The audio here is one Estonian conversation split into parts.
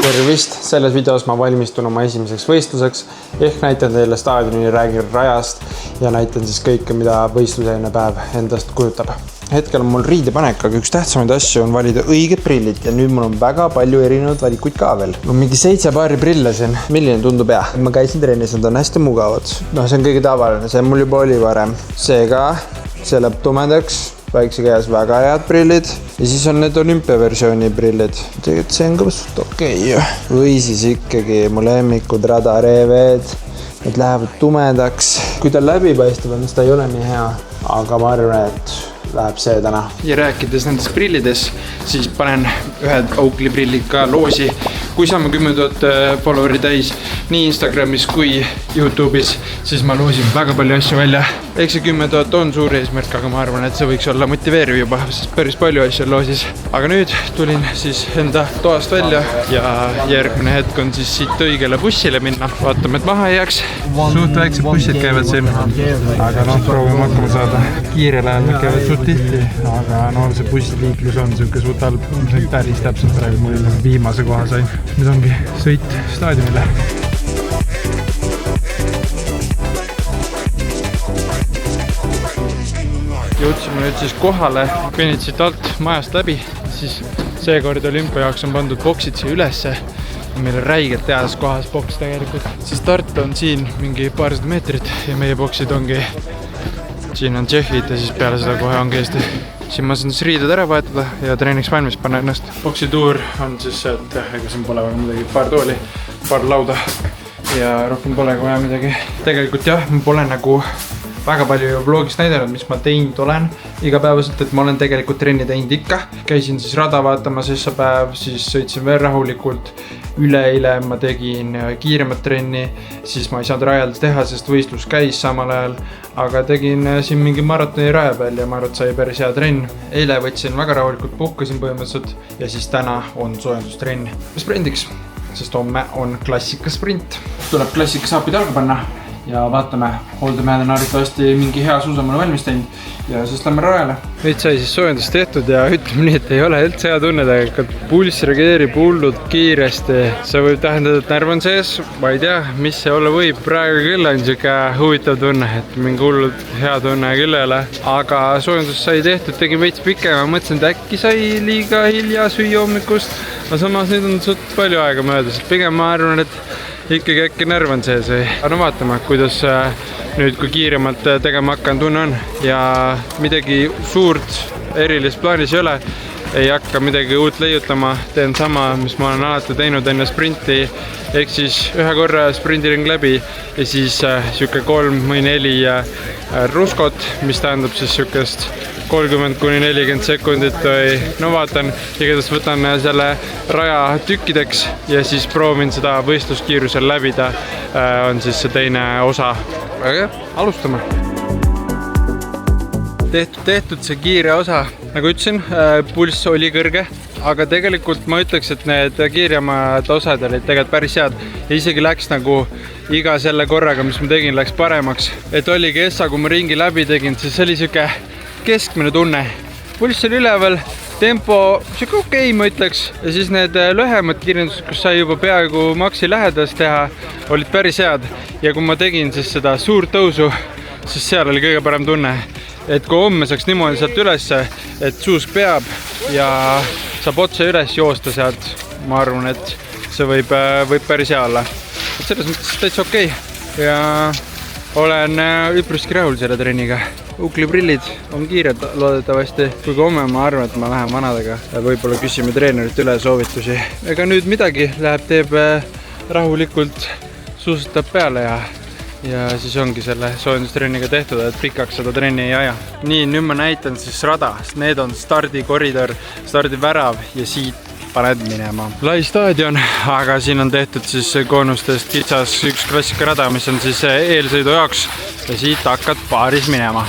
Tervist! Selles videos ma valmistun oma esimeseks võistluseks ehk näitan teile staadioni, räägin rajast ja näitan siis kõike, mida võistluseline päev endast kujutab. Hetkel on mul riidepanek, aga üks tähtsamaid asju on valida õiged prillid ja nüüd mul on väga palju erinevaid valikuid ka veel. Mul on mingi 7 paari prille siin. Milline tundub hea? Ma käisin trennis, nad on hästi mugavad. See on kõige tavaline, see mul juba oli varem. Seega, see läheb tumedaks. Väikse käes väga head prillid ja siis on need olümpiaversiooni prillid. Tegelikult see on ka suht okei. Või siis ikkagi mu lemmikud radareeved. Need lähevad tumedaks. Kui ta läbi paistab, siis ta ei ole nii hea. Aga ma arvan, et läheb see täna. Ja rääkides nendest prillides, siis panen ühed Oakley prillid ka loosi. Kui saame 10 000 followeri täis nii Instagramis kui YouTube'is, siis ma loosin väga palju asju välja. Ehk see 10 000 on suur eesmärk, aga ma arvan, et see võiks olla motiveeriv juba, sest päris palju asju on loosis. Aga nüüd tulin siis enda toast välja ja järgmine hetk on siis siit õigele bussile minna. Vaatame, et maha ei jääks. Suht väiksed bussid käivad siin, aga proovime hakkama saada. Kiirel ajal nad käivad suht tihti, aga see bussiliiklus on siuke suht halb. Päris täpselt praegu mul viimase koha sain. Nüüd ongi sõit staadionile. Jõudsime nüüd siis kohale, kõnnid siit alt majast läbi, siis seekord olümpia jaoks on pandud boksid siia ülesse. Meil on räigelt heas kohas boks tegelikult. See start on siin mingi paarsada meetrit ja meie boksid ongi, siin on tšehhid ja siis peale seda kohe ongi Eesti. Siin ma saan siis riided ära vahetada ja treeniks valmis panna ennast. Boksi tuur on siis see, et ega siin pole midagi, paar tooli, paar lauda ja rohkem pole vaja midagi. Tegelikult jah, ma pole nagu väga palju vlogist näidanud, mis ma teinud olen igapäevaselt, et ma olen tegelikult trenni teinud ikka. Käisin siis rada vaatamas päev, siis sõitsin veel rahulikult. Üleeile ma tegin kiiremat trenni, siis ma ei saanud rajalt teha, sest võistlus käis samal ajal. Aga tegin siin mingi maratoni raja peal ja ma arvan, et sai päris hea trenn. Eile võtsin väga rahulikult, puhkasin põhimõtteliselt ja siis täna on soojendustrenn sprindiks, sest homme on klassika sprint. Tuleb klassika saapid alga panna. Ja vaatame, Holdemäed on arvatavasti mingi hea suusamale valmis teinud ja siis lähme rajale. Nüüd sai siis soojendus tehtud ja ütleme nii, et ei ole üldse hea tunne tegelikult. Pulss reageerib hullult kiiresti. See võib tähendada, et närv on sees. Ma ei tea, mis see olla võib. Praegu küll on siuke huvitav tunne, et mingi hullult hea tunne küll ei ole. Aga soojendus sai tehtud, tegin veits pikem ja mõtlesin, et äkki sai liiga hilja süüa hommikust. Aga samas nüüd on suht palju aega möödas. Pigem ma arvan, et ikkagi äkki närv on sees või. No vaatame, kuidas nüüd kui kiiremalt tegema hakkan tunne on ja midagi suurt erilist plaanis ei ole. Ei hakka midagi uut leiutama, teen sama, mis ma olen alati teinud enne sprinti. Ehk siis ühe korra sprindiring läbi ja siis siuke 3 või 4 ruskot, mis tähendab siis siukest 30–40 sekundit või no vaatan, igatahes võtan selle raja tükkideks ja siis proovin seda võistluskiirusel läbida, on siis see teine osa. Aga alustame. Tehtud see kiire osa, nagu ütlesin, pulss oli kõrge, aga tegelikult ma ütleks, et need kiiremad osad olid tegelikult päris head ja isegi läks nagu iga selle korraga, mis ma tegin, läks paremaks. Et oli kessa, kui ma ringi läbi tegin, siis oli siuke keskmine tunne. Pulss oli üleval, tempo siuke okei, ma ütleks. Ja siis need lühemad kiirendused, kus sai juba peaaegu maksi lähedas teha, olid päris head. Ja kui ma tegin siis seda suurt tõusu, siis seal oli kõige parem tunne. Et kui homme saaks niimoodi sealt üles, et suusk peab ja saab otse üles joosta sealt, ma arvan, et see võib päris hea olla. Et selles mõttes täitsa okei. Ja olen üpriski rahul selle trenniga. Oakley prillid on kiired loodetavasti. Kui homme ma arvan, et ma lähen vanadega. Võib-olla küsime treenerit üle soovitusi. Ega nüüd midagi läheb, teeb rahulikult, suusatab peale ja siis ongi selle soojendustrenniga tehtud, et pikaks seda trenni ei aja. Nii, nüüd ma näitan siis rada. Need on stardikoridor, stardivärav ja siit paned minema. Lai staadion, aga siin on tehtud siis koonustest kitsas üks klassikarada, mis on siis eelsõidu jaoks ja siit hakkad paaris minema.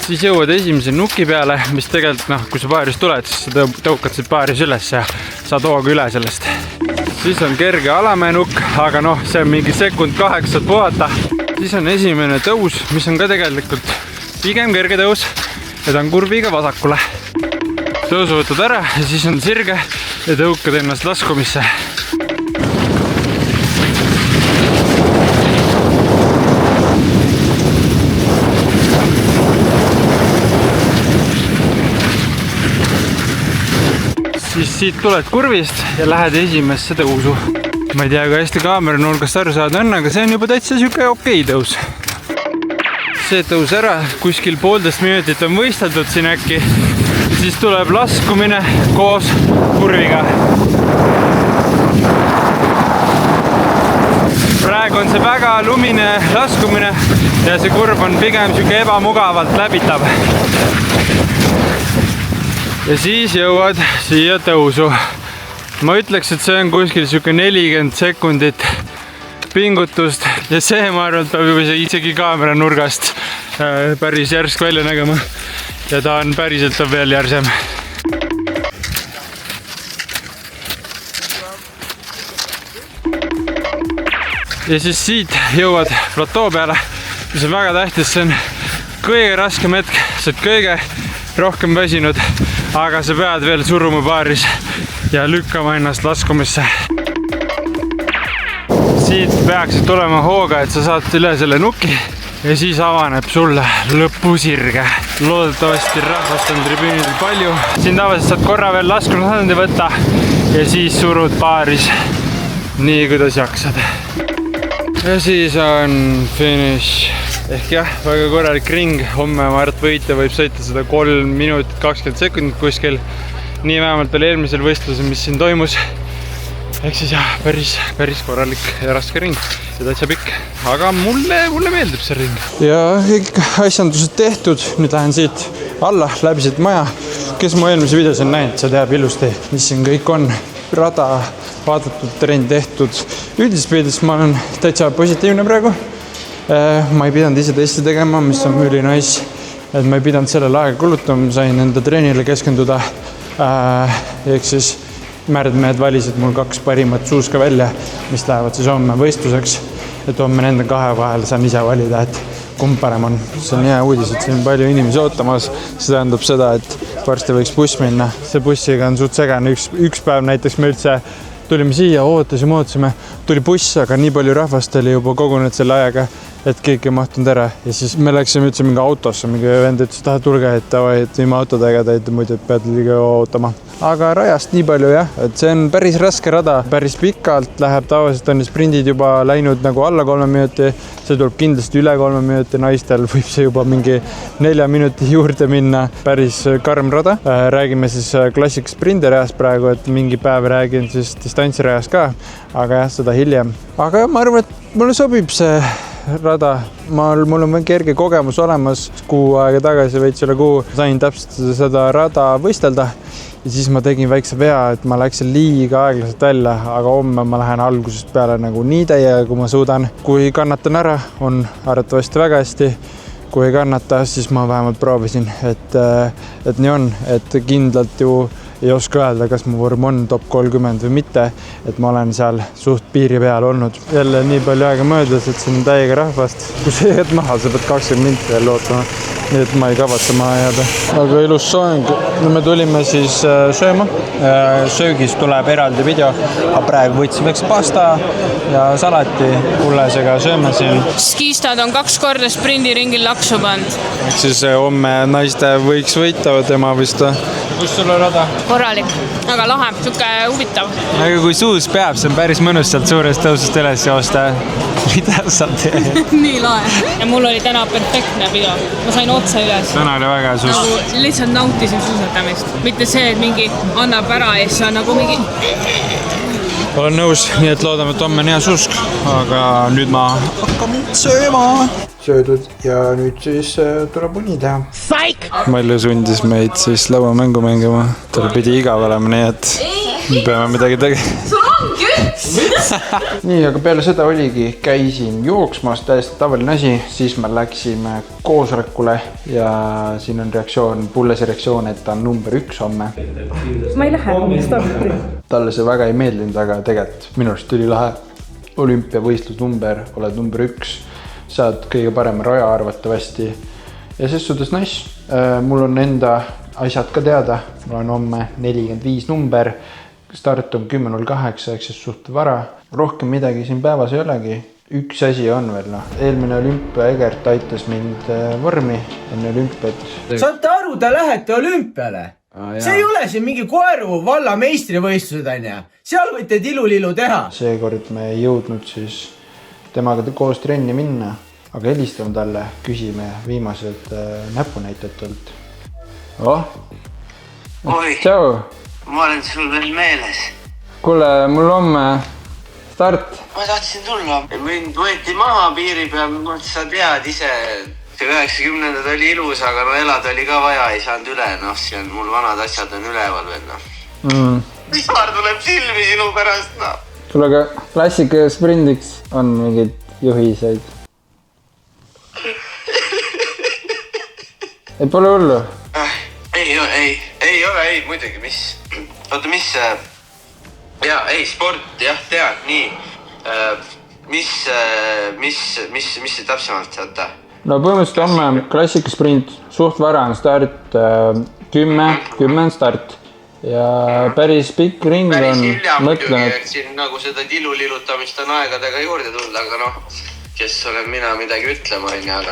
Siis jõuad esimese nuki peale, mis tegelikult, kui sa paaris tuled, siis sa tõukad siit paaris üles ja saad hooga üle sellest. Siis on kerge alamäe nukk, aga see on mingi sekund 8 puhata. Siis on esimene tõus, mis on ka tegelikult pigem kerge tõus ja ta on kurviga vasakule. Tõusu võtad ära ja siis on sirge ja tõukad ennast laskumisse. Siis siit tuled kurvist ja lähed esimesse tõusu. Ma ei tea, kui hästi kaamera nurgast aru saada on, aga see on juba täitsa siuke okei tõus. See tõus ära, kuskil 1,5 minutit on võisteldud siin äkki. Ja siis tuleb laskumine koos kurviga. Praegu on see väga lumine laskumine ja see kurv on pigem siuke ebamugavalt läbitav. Ja siis jõuad siia tõusu. Ma ütleks, et see on kuskil siuke 40 sekundit pingutust ja see, ma arvan, peab juba isegi kaamera nurgast päris järsk välja nägema. Ja ta on päriselt veel järsem. Ja siis siit jõuad platoo peale, mis on väga tähtis, see on kõige raskem hetk, sa oled kõige rohkem väsinud, aga sa pead veel suruma paaris ja lükkama ennast laskumisse. Siit peaksid tulema hooga, et sa saad üle selle nuki ja siis avaneb sulle lõpusirge. Loodetavasti rahvast on tribüünidel palju. Siin tavaliselt saad korra veel laskumisasandi võtta ja siis surud paaris nii, kuidas jaksad. Ja siis on finish. Ehk jah, väga korralik ring. Homme Mart võitja võib sõita seda 3 minutit 20 sekundit kuskil. Nii vähemalt oli eelmisel võistlusel, mis siin toimus. Ehk siis jah, päris korralik ja raske ring. See täitsa pikk. Aga mulle meeldib see ring. Ja kõik asjandused tehtud. Nüüd lähen siit alla, läbi siit maja. Kes mu eelmise videos on näinud, see teab ilusti, mis siin kõik on. Rada, vaadatud, trenn tehtud. Üldiselt pildes ma olen täitsa positiivne praegu. Ma ei pidanud ise testi tegema, mis on üli nice. Et ma ei pidanud sellele aega kulutama, sain enda treenile keskenduda. Ehk siis märdmehed valisid mul 2 parimat suuska välja, mis lähevad siis homme võistluseks. Et homme nende 2 vahel saan ise valida, et kumb parem on. See on hea uudis, et siin on palju inimesi ootamas. See tähendab seda, et varsti võiks buss minna. See bussiga on suht segane. Üks päev näiteks me üldse tulime siia, ootasime. Tuli buss, aga nii palju rahvast oli juba kogunenud selle ajaga, et kõik ei mahtunud ära. Ja siis me läksime üldse mingi autosse, mingi vend ütles, et tulge, et ilma autodega teid muidu pead liiga ootama. Aga rajast nii palju jah, et see on päris raske rada, päris pikalt läheb, tavaliselt on sprindid juba läinud nagu alla 3 minuti, see tuleb kindlasti üle 3 minuti, naistel võib see juba mingi 4 minuti juurde minna, päris karm rada. Räägime siis klassik sprinderajast praegu, et mingi päev räägin siis distantsirajast ka, aga jah, seda hiljem. Aga ma arvan, et mulle sobib see rada. Mul on kerge kogemus olemas, kuu aega tagasi veits üle kuu sain täpselt seda rada võistelda ja siis ma tegin väikse vea, et ma läksin liiga aeglaselt välja, aga homme ma lähen algusest peale nagu nii täiega, kui ma suudan. Kui kannatan ära, on arvatavasti väga hästi. Kui ei kannata, siis ma vähemalt proovisin, et nii on, et kindlalt ju ei oska öelda, kas mu vorm on top 30 või mitte, et ma olen seal suht piiri peal olnud. Jälle nii palju aega möödas, et siin on täiega rahvast. Kui sa jääd maha, sa pead 20 minti veel lootama, nii et ma ei kavatse maha jääda. Aga ilus soeng. No me tulime siis sööma. Söögis tuleb eraldi video, aga praegu võtsime pasta ja salati kullesega sööme siin. Skistad on 2 korda sprindiringil laksu pand. Siis homme naiste võiks võita tema vist. Kus sulle rada? Korralik, aga lahe, suke huvitav. Aga kui suus peab, see on päris mõnus sealt suurest tõusust üles joosta. Mida sa teed? Nii lahe. Ja mul oli täna perfektne video. Ma sain otsa üles. Täna oli väga suus. Nagu lihtsalt nautisin suusatamist. Mitte see, et mingi annab ära ja siis on nagu mingi... Olen nõus, nii et loodame, et homme on hea suusk. Aga nüüd ma hakkan sööma. Söödud ja nüüd siis tuleb uni teha. Malju sundis meid siis lauamängu mängima. Tal pidi igav olema, nii et peame midagi tegema. Nii, aga peale seda oligi, käisin jooksmas, täiesti tavaline asi, siis me läksime koosolekule ja siin on reaktsioon, Pullese reaktsioon, et ta on number 1 homme. Ma ei lähe, Talle see väga ei meeldinud, aga tegelikult minu arust tuli lahe olümpiavõistlusnumber, oled number 1, saad kõige parema raja arvatavasti ja ses suhtes nice. Mul on enda asjad ka teada, mul on homme 45 number, start on 10.08 ehk siis suht vara. Rohkem midagi siin päevas ei olegi. Üks asi on veel. Eelmine olümpia Egert aitas mind vormi enne olümpiat. Saate aru, te lähete olümpiale. See ei ole siin mingi Koeru valla meistrivõistlused, on. Seal võite tilulilu teha. Seekord me ei jõudnud siis temaga koos trenni minna, aga helistame talle, küsime viimased näpunäitajatelt. Oi, Tšau! ma olen sul veel meeles. Kuule, mul homme start. Ma tahtsin tulla. Mind võeti maha piiri peal, sa tead ise. See 90-ndad oli ilus, aga elada oli ka vaja, ei saanud üle. See on mul vanad asjad on üleval veel. Pisar tuleb silmi sinu pärast. Kuule, aga klassika sprindiks on mingid juhiseid. Ei pole hullu? Ei ole, muidugi, mis? Oota, mis? Sport, jah, tead, nii. Mis see täpsemalt saate? No põhimõtteliselt homme klassika sprint, suht vara on start, 10 on start. Ja päris pikk ring on. Päris hilja muidugi, siin nagu seda tilulilutamist on aegadega juurde tulnud, aga kes olen mina midagi ütlema, aga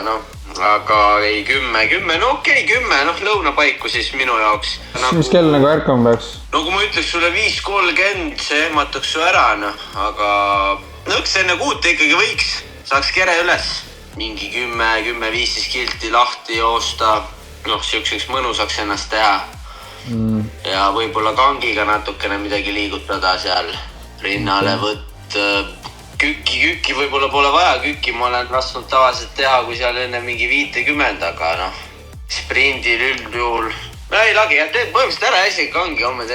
aga ei 10, no okei, 10, lõunapaiku siis minu jaoks. Mis kell nagu ärkama peaks? No kui ma ütleks sulle 5.30, see ehmataks su ära, aga üks enne 6 ikkagi võiks, saaks kere üles. Mingi 10-15 kilti lahti joosta, siukseks mõnusaks ennast teha. Ja võib-olla kangiga natukene midagi liigutada seal rinnale võtt. Kükki võib-olla pole vaja, kükki ma olen lasknud tavaliselt teha, kui seal enne mingi 50, aga sprindil üldjuhul. Ei lagi, põhimõtteliselt ära isegi kangi homme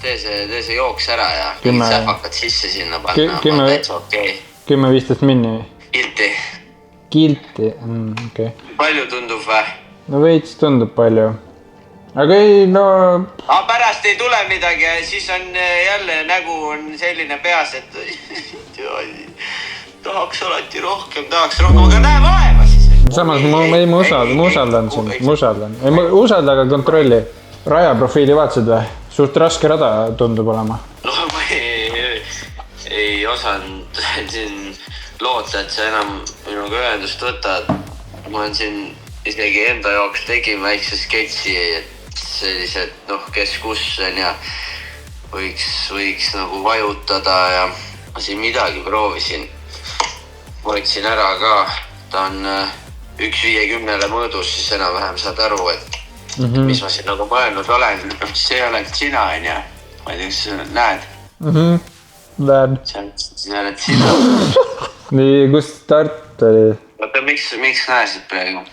tee see jooks ära ja sähakad sisse sinna panna. 10-15 minni? Kilti, okei. Palju tundub või? No veits tundub palju. Aga ei, pärast ei tule midagi, siis on jälle nägu on selline peas, et tahaks alati rohkem, aga näe vaeva siis. Samas ma usaldan sind, ma usaldan, aga kontrolli. Raja profiili vaatasid või? Suht raske rada tundub olema. No ma ei osanud siin loota, et sa enam minuga ühendust võtad. Ma olen siin isegi enda jaoks tegin väikse sketši, et sellised, kes kus on ja võiks nagu vajutada ja ma siin midagi proovisin. Võtsin ära ka, ta on 1.50 mõõdus, siis enam-vähem saad aru, et mis ma siin nagu mõelnud olen. See oled sina, on ja? Ma ei tea, kas sa näed? Näed. See oled sina. Nii, kus start oli? Oota, miks näesid praegu?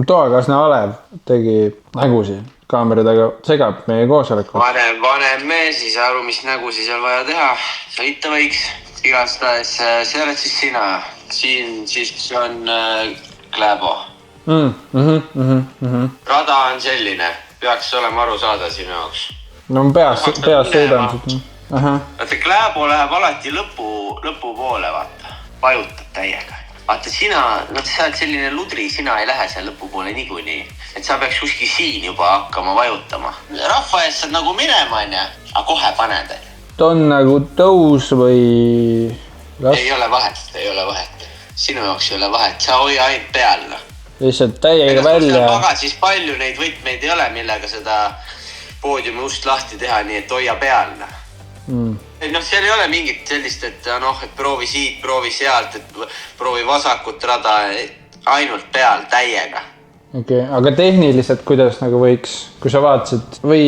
Toakaasne Alev tegi nägusi kaamera taga, segab meie koosolekut. Vanem mees, ei saa aru, mis nägusi seal vaja teha. Sa itta võiks. Igastahes, see oled siis sina. Siin siis on Kläbo. Rada on selline. Peaks olema aru saada sinu jaoks. No peas sõidan. Vaata, Kläbo läheb alati lõpu poole, vaata. Vajutab täiega. Vaata, sina oled selline ludri, sina ei lähe seal lõpu poole niikuinii. Et sa peaks kuskil siin juba hakkama vajutama. Rahva eest saad nagu minema, aga kohe paned. Ta on nagu tõus või... Ei ole vahet. Sinu jaoks ei ole vahet. Sa hoia ainult peal. Lihtsalt täiega välja. Siis palju neid võtmeid ei ole, millega seda poodiumi ust lahti teha, nii et hoia peal. Seal ei ole mingit sellist, et proovi siit, proovi sealt, et proovi vasakut rada, ainult peal täiega. Okei, aga tehniliselt kuidas nagu võiks, kui sa vaatasid või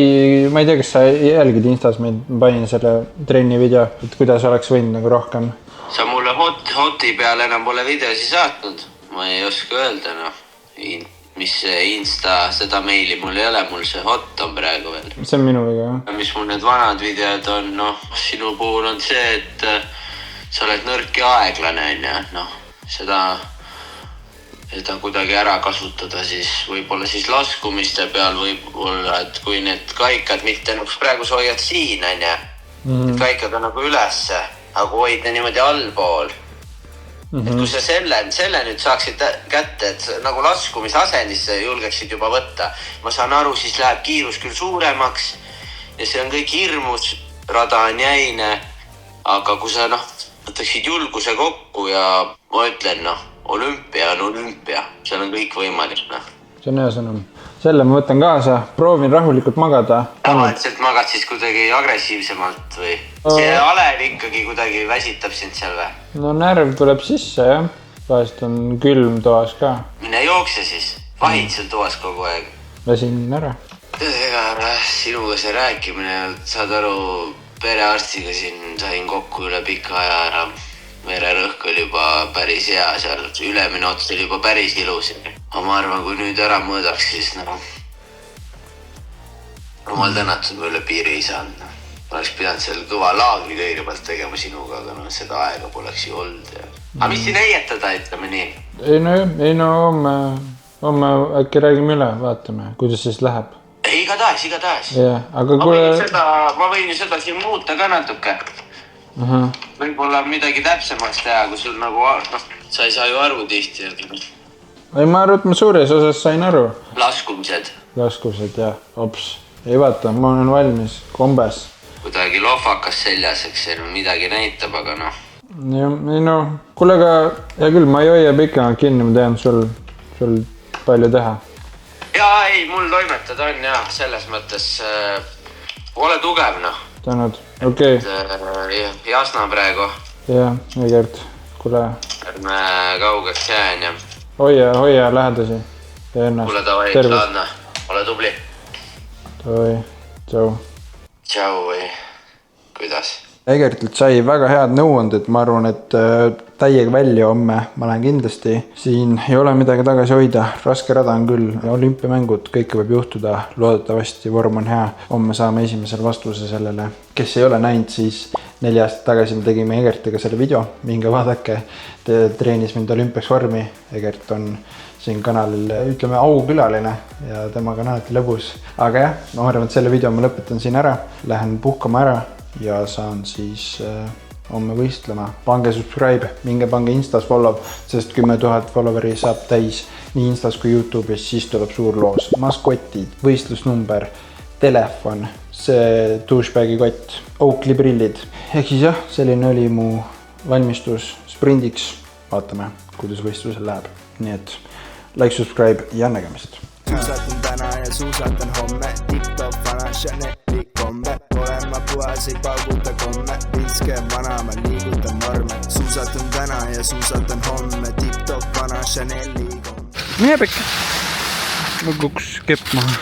ma ei tea, kas sa jälgid Instas, ma panin selle trenni video, et kuidas oleks võinud nagu rohkem? Sa mulle hoti peal enam pole videosi saatnud, ma ei oska öelda, mis see Insta, seda meili mul ei ole, mul see hot on praegu veel. See on minu viga, jah? Mis mul need vanad videod on, sinu puhul on see, et sa oled nõrk ja aeglane, seda kuidagi ära kasutada siis võib-olla siis laskumiste peal võib-olla, et kui need kaikad mitte praegu sa hoiad siin, Kaikad on nagu ülesse, aga hoida niimoodi allpool. Et kui sa selle nüüd saaksid kätte, et nagu laskumise asendisse julgeksid juba võtta. Ma saan aru, siis läheb kiirus küll suuremaks ja see on kõik hirmus, rada on jäine, aga kui sa võtaksid julguse kokku ja ma ütlen, olümpia on olümpia, seal on kõik võimalik. See on hea sõnum. Selle ma võtan kaasa, proovin rahulikult magada. Tavaliselt magad siis kuidagi agressiivsemalt või? See alev ikkagi kuidagi väsitab sind seal või? No närv tuleb sisse, jah. Vahest on külm toas ka. Mine jookse siis. Vahid seal toas kogu aeg. Väsin ära. Ega sinuga see rääkimine, saad aru, perearstiga siin sain kokku üle pika aja ära. Vererõhk oli juba päris hea seal, ülemine ots oli juba päris ilus. Ma arvan, kui nüüd ära mõõdaks, siis jumal tänatud ma üle piiri ei saanud. Ma oleks pidanud seal kõva laagri kõigepealt tegema sinuga, aga seda aega poleks ju olnud. Aga mis siin eietada, ütleme nii? Ei no, homme äkki räägime üle, vaatame, kuidas siis läheb. Igatahes. Aga ma võin ju seda siin muuta ka natuke. Võib-olla midagi täpsemaks teha, kui sul sa ei saa ju aru tihti. Ei, ma arvan, et ma suures osas sain aru. Laskumised, jah. Ops. Ei vaata, ma olen valmis, kombes. Kuidagi lohvakas seljas, eks see midagi näitab, aga Ei no, kuule ka, hea küll, ma ei hoia pikemalt kinni, ma tean sul palju teha. Jaa, ei, mul toimetada on jah, selles mõttes ole tugev, Tänud, okei. Jasna praegu. Jah, Egert, kuule. Ärme kaugeks jään ja... Hoia lähedasi. Kuule tavai, laadna. Ole tubli. Tavai, tšau. Tšau või, kuidas? Egertilt sai väga head nõuanded, ma arvan, et täiega välja homme ma lähen kindlasti. Siin ei ole midagi tagasi hoida, raske rada on küll, olümpiamängud, kõike võib juhtuda, loodetavasti vorm on hea. Homme saame esimesel vastuse sellele. Kes ei ole näinud, siis 4 aastat tagasi me tegime Egertiga selle video, minge vaadake, treenis mind olümpiaks vormi. Egert on siin kanalil, ütleme, aukülaline ja temaga on alati lõbus. Aga jah, ma arvan, et selle video ma lõpetan siin ära, lähen puhkama ära ja saan siis homme võistlema. Pange subscribe, minge pange Instas follow, sest 10 000 followeri saab täis nii Instas kui YouTube'is, siis tuleb suur loos. Maskotid, võistlusnumber, telefon, see douchebagi kott, Oakley prillid. Ehk siis jah, selline oli mu valmistus sprindiks. Vaatame, kuidas võistlusel läheb. Nii et like, subscribe ja nägemist. Suusatan täna ja suusatan homme, TikTok vana Chaneli kombe. Olen ma puhas, ei pauguta komme, pilske vana, ma liigutan norme. Suusatan täna ja suusatan homme, TikTok vana Chaneli kombe. Mine pekki, ma kuks kepp maha.